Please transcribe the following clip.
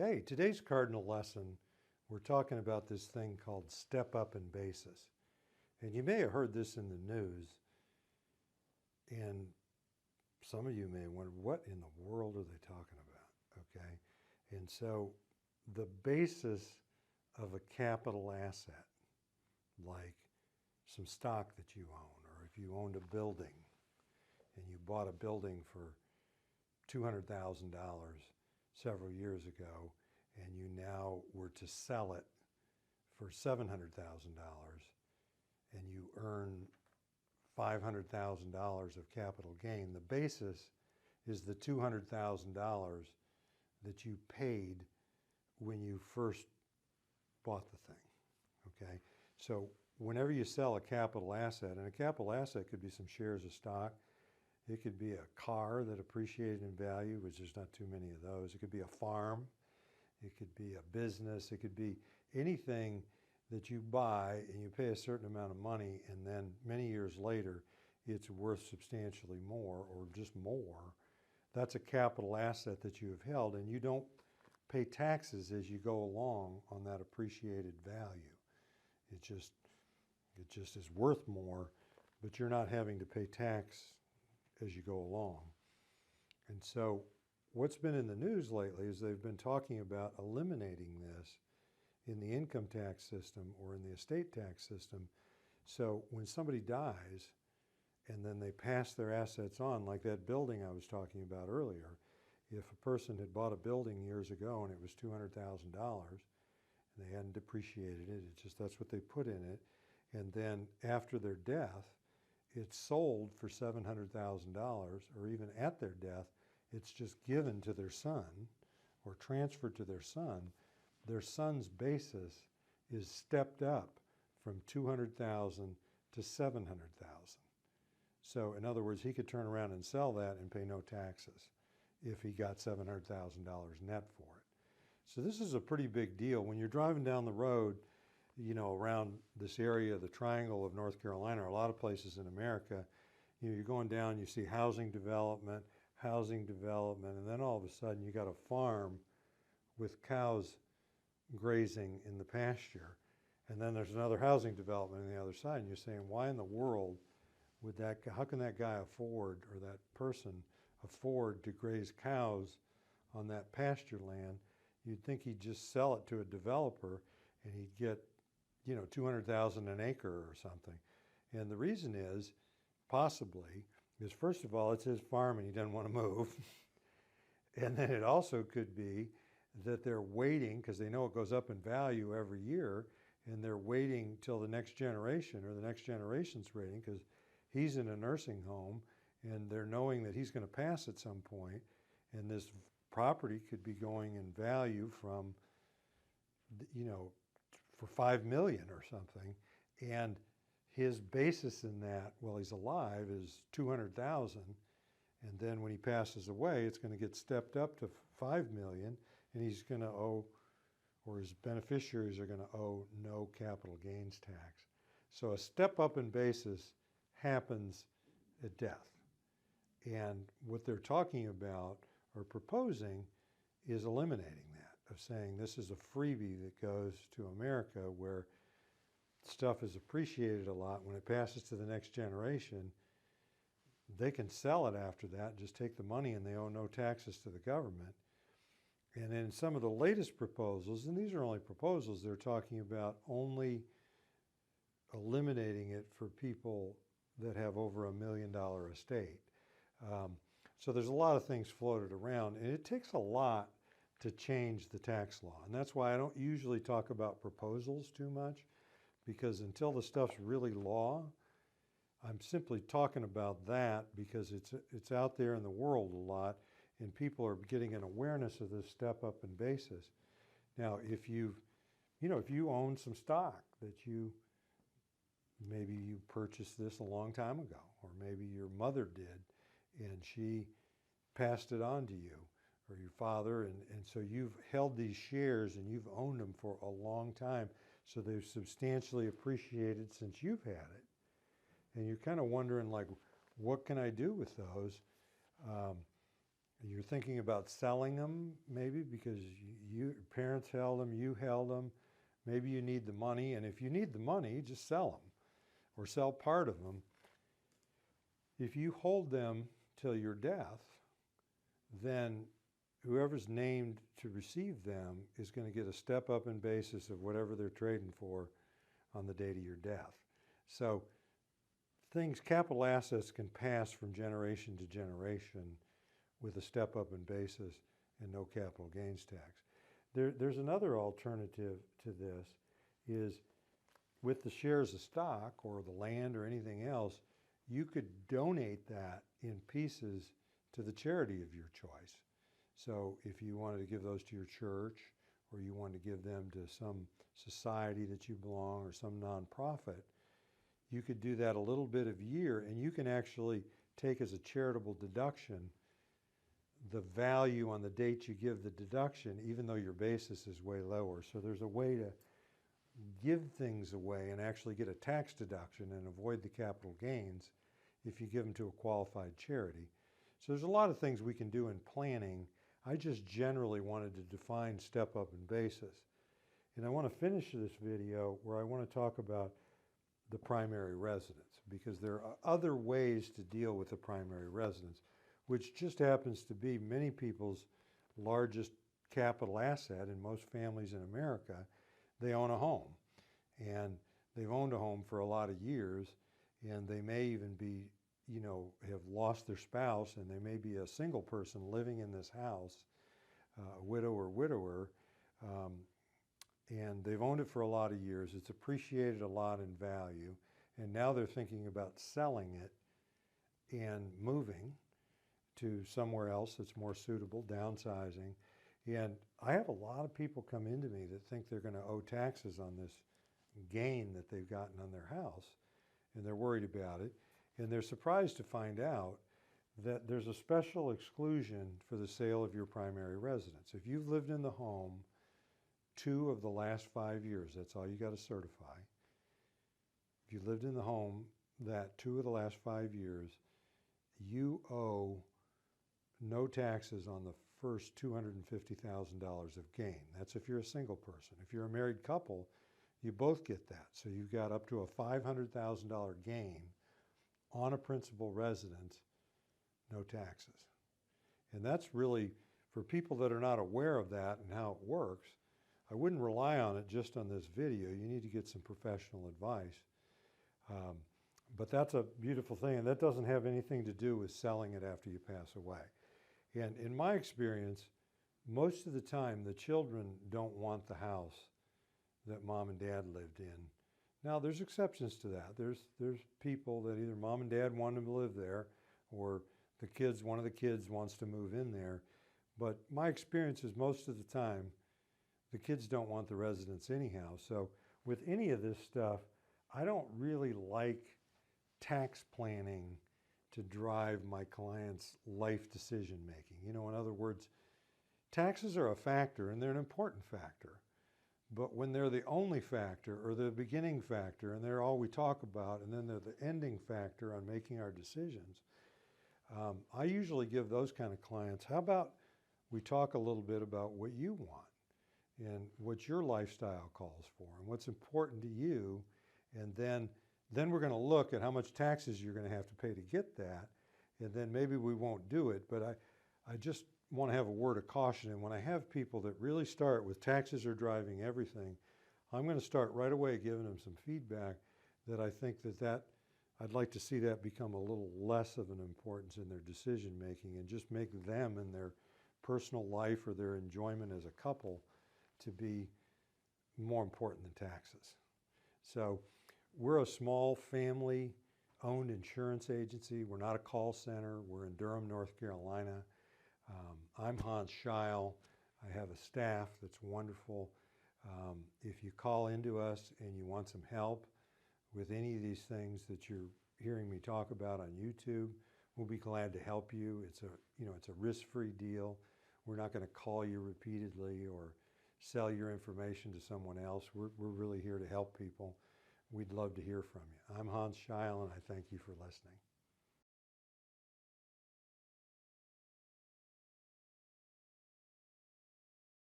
Okay, today's cardinal lesson, we're talking about this thing called step up in basis. And you may have heard this in the news, and some of you may wonder, what in the world are they talking about? Okay, and so the basis of a capital asset, like some stock that you own, or if you owned a building and you bought a building for $200,000 several years ago, and you now were to sell it for $700,000, and you earn $500,000 of capital gain, the basis is the $200,000 that you paid when you first bought the thing. Okay, so whenever you sell a capital asset, and a capital asset could be some shares of stock, it could be a car that appreciated in value, which there's not too many of those. It could be a farm. It could be a business. It could be anything that you buy and you pay a certain amount of money, and then many years later it's worth substantially more or just more. That's a capital asset that you have held, and you don't pay taxes as you go along on that appreciated value. It just is worth more, but you're not having to pay tax as you go along. And so what's been in the news lately is they've been talking about eliminating this in the income tax system or in the estate tax system. So when somebody dies and then they pass their assets on, like that building I was talking about earlier, if a person had bought a building years ago and it was $200,000 and they hadn't depreciated it, it's just that's what they put in it, and then after their death, it's sold for $700,000, or even at their death, it's just given to their son or transferred to their son's basis is stepped up from $200,000 to $700,000. So in other words, he could turn around and sell that and pay no taxes if he got $700,000 net for it. So this is a pretty big deal. When you're driving down the road, around this area, the Triangle of North Carolina, or a lot of places in America, you're going down, you see housing development, and then all of a sudden you got a farm with cows grazing in the pasture, and then there's another housing development on the other side, and you're saying, why in the world would how can that guy afford, or that person afford to graze cows on that pasture land? You'd think he'd just sell it to a developer and he'd get $200,000 an acre or something. And the reason is, possibly, is first of all, it's his farm and he doesn't want to move. And then it also could be that they're waiting, because they know it goes up in value every year, and they're waiting till the next generation or the next generation's waiting, because he's in a nursing home and they're knowing that he's going to pass at some point, and this property could be going in value from, for $5 million or something, and his basis in that while he's alive is $200,000, and then when he passes away, it's going to get stepped up to $5 million, and he's going to owe, or his beneficiaries are going to owe, no capital gains tax. So a step up in basis happens at death, and what they're talking about or proposing is eliminating that, of saying this is a freebie that goes to America where stuff is appreciated a lot. When it passes to the next generation, they can sell it after that, just take the money, and they owe no taxes to the government. And in some of the latest proposals, and these are only proposals, they're talking about only eliminating it for people that have over $1 million estate. So there's a lot of things floated around, and it takes a lot to change the tax law. And that's why I don't usually talk about proposals too much, because until the stuff's really law, I'm simply talking about that because it's out there in the world a lot, and people are getting an awareness of this step up in basis. Now, if you own some stock that maybe you purchased this a long time ago, or maybe your mother did, and she passed it on to you, or your father, and so you've held these shares and you've owned them for a long time, so they've substantially appreciated since you've had it. And you're kind of wondering, like, what can I do with those? You're thinking about selling them, maybe because your parents held them, you held them. Maybe you need the money, and if you need the money, just sell them or sell part of them. If you hold them till your death, then whoever's named to receive them is going to get a step up in basis of whatever they're trading for on the date of your death. So capital assets can pass from generation to generation with a step up in basis and no capital gains tax. There's another alternative to this, is with the shares of stock or the land or anything else, you could donate that in pieces to the charity of your choice. So if you wanted to give those to your church, or you wanted to give them to some society that you belong, or some nonprofit, you could do that a little bit of year, and you can actually take as a charitable deduction the value on the date you give the deduction, even though your basis is way lower. So there's a way to give things away and actually get a tax deduction and avoid the capital gains if you give them to a qualified charity. So there's a lot of things we can do in planning. I just generally wanted to define step up in basis. And I want to finish this video where I want to talk about the primary residence, because there are other ways to deal with the primary residence, which just happens to be many people's largest capital asset. In most families in America, they own a home, and they've owned a home for a lot of years, and they may even be, have lost their spouse, and they may be a single person living in this house, a widow or widower, and they've owned it for a lot of years. It's appreciated a lot in value, and now they're thinking about selling it and moving to somewhere else that's more suitable, downsizing. And I have a lot of people come into me that think they're going to owe taxes on this gain that they've gotten on their house, and they're worried about it. And they're surprised to find out that there's a special exclusion for the sale of your primary residence. If you've lived in the home 2 of the last 5 years, that's all you got to certify. If you lived in the home that 2 of the last 5 years, you owe no taxes on the first $250,000 of gain. That's if you're a single person. If you're a married couple, you both get that. So you've got up to a $500,000 gain on a principal residence, no taxes. And that's really, for people that are not aware of that and how it works, I wouldn't rely on it just on this video. You need to get some professional advice. But that's a beautiful thing, and that doesn't have anything to do with selling it after you pass away. And in my experience, most of the time, the children don't want the house that mom and dad lived in. Now, there's exceptions to that. There's people that either mom and dad want them to live there, or one of the kids wants to move in there. But my experience is most of the time, the kids don't want the residence anyhow. So with any of this stuff, I don't really like tax planning to drive my clients' life decision making. In other words, taxes are a factor, and they're an important factor. But when they're the only factor, or the beginning factor, and they're all we talk about, and then they're the ending factor on making our decisions, I usually give those kind of clients, how about we talk a little bit about what you want and what your lifestyle calls for and what's important to you, and then we're going to look at how much taxes you're going to have to pay to get that, and then maybe we won't do it. But I just want to have a word of caution. And when I have people that really start with taxes are driving everything, I'm going to start right away giving them some feedback that I think that I'd like to see that become a little less of an importance in their decision making, and just make them and their personal life or their enjoyment as a couple to be more important than taxes. So we're a small family-owned insurance agency. We're not a call center. We're in Durham, North Carolina. I'm Hans Scheil. I have a staff that's wonderful. If you call into us and you want some help with any of these things that you're hearing me talk about on YouTube, we'll be glad to help you. It's a risk-free deal. We're not going to call you repeatedly or sell your information to someone else. We're really here to help people. We'd love to hear from you. I'm Hans Scheil, and I thank you for listening.